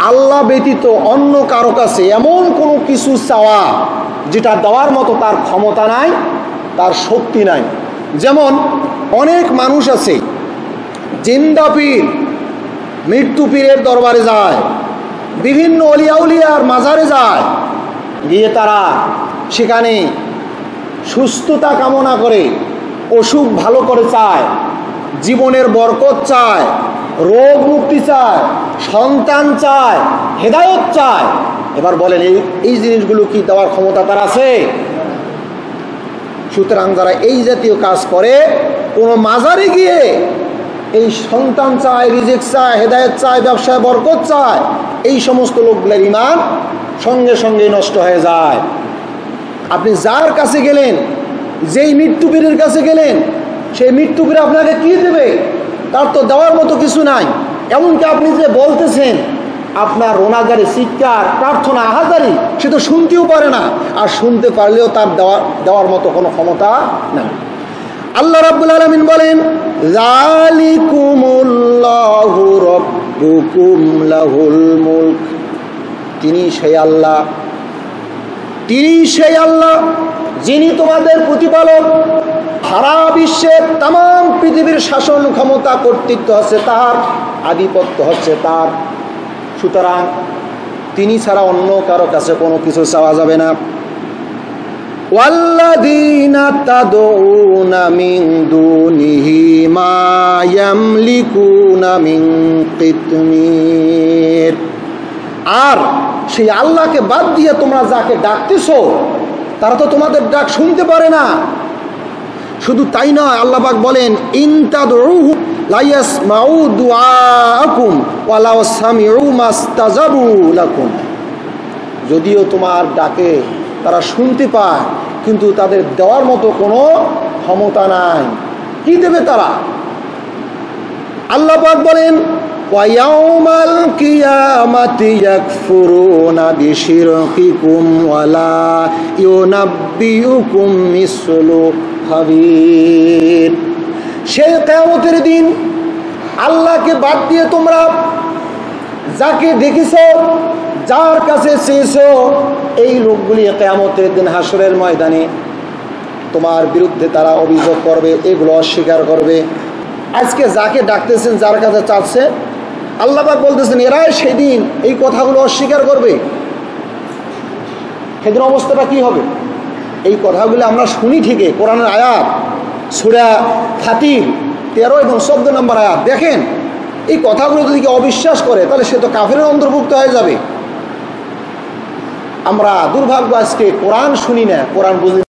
আল্লাহ ব্যতীত অন্য কারো কাছে এমন কোনো কিছু চাওয়া যেটা দেওয়ার মতো তার ক্ষমতা নাই, তার শক্তি নাই। যেমন অনেক মানুষ আছে জিন্দা পীর, মৃত্যু পীরের দরবারে যায়, বিভিন্ন অলিয়া উলিয়ার মাজারে যায়, গিয়ে তারা সেখানে সুস্থতা কামনা করে, অসুখ ভালো করে চায়, জীবনের বরকত চায়, রোগ মুক্তি চায়, সন্তান চায়, হেদায়েত চায়। এবার বলেন এই জিনিসগুলো কি দেওয়ার ক্ষমতা তার আছে? সুতরাং যারা এই জাতীয় কাজ করে, কোনো মাজারে গিয়ে এই সন্তান চায়, রিজিক চায়, হেদায়েত চায়, ব্যবসায় বরকত চায়, এই সমস্ত লোকগুলোর ঈমান সঙ্গে সঙ্গে নষ্ট হয়ে যায়। আপনি যার কাছে গেলেন, যেই মৃত্যুপীরের কাছে গেলেন, সেই মৃত্যুপীর আপনাকে কি দেবে? তার তো দেওয়ার মতো কিছু নাই। এমনকি আপনি যে বলতেছেন, আপনার রোনাজারি, চিৎকার, প্রার্থনা, আহাজারি, সে তো শুনতেও পারে না, আর শুনতে পারলেও তার দেওয়ার মতো কোনো ক্ষমতা নাই। আল্লাহ রাব্বুল আলামিন বলেন, যালিকুমুল্লাহু রাব্বুকুম লাহুল মুলক। তিনি সেই আল্লাহ, যিনি তোমাদের প্রতিপালক। সারা বিশ্বের তাম পৃথিবীর শাসন ক্ষমতা, কর্তৃত্ব হচ্ছে তার, আধিপত্য হচ্ছে তার। সুতরাং তিনি ছাড়া অন্য কারো কাছে কোনো কিছু চাওয়া যাবে না। ওয়াল্লাযীনা তাদউনা মিন দুনিহি মা ইয়ামলিকুনা মিন কিতমির। আর সেই আল্লাহকে বাদ দিয়ে তোমরা যাকে ডাকতেছো, তারা তো তোমাদের ডাক শুনতে পারে না। শুধু তাই নয়, আল্লাহ পাক বলেন, ইন তাদউহু লা ইয়াসমাউ দুআআকুম ওয়া লাউ সামিউ মাস্তাজাবু লাকুম। যদিও তোমার ডাকে তারা শুনতে পায়, কিন্তু তাদের দেওয়ার মতো কোনো ক্ষমতা নাই। কি দেবে তারা? আল্লাহ পাক বলেন, ওয়া ইয়াউমাল কিয়ামাতি ইয়াকফুরুনা বিশিরকিকুম ওয়া লা ইউনাব্বিউকুম মিসলু খাবীর। সেই কিয়ামতের দিন আল্লাহকে বাদ দিয়ে তোমরা যাকে দেখেছো, যার কাছে চেয়েছো, এই লোকগুলি কিয়ামতের দিন হাসরের ময়দানে তোমার বিরুদ্ধে তারা অভিযোগ করবে, এগুলো অস্বীকার করবে। আজকে যাকে ডাকতেছেন, যার কাছে চাচ্ছে, আল্লাহ পাক বলতেছেন এরাই সেদিন এই কথাগুলো অস্বীকার করবে। সেদিন অবস্থাটা কি হবে? এই কথাগুলো আমরা শুনি ঠিকই, কোরআনের আয়াত সূরা ফাতির 13 এবং 14 নম্বর আয়াত। দেখেন, এই কথাগুলো যদি কেউ অবিশ্বাস করে, তাহলে সে তো কাফেরের অন্তর্ভুক্ত হয়ে যাবে। আমরা দুর্ভাগ্য, আজকে কোরআন শুনি না, কোরআন বুঝি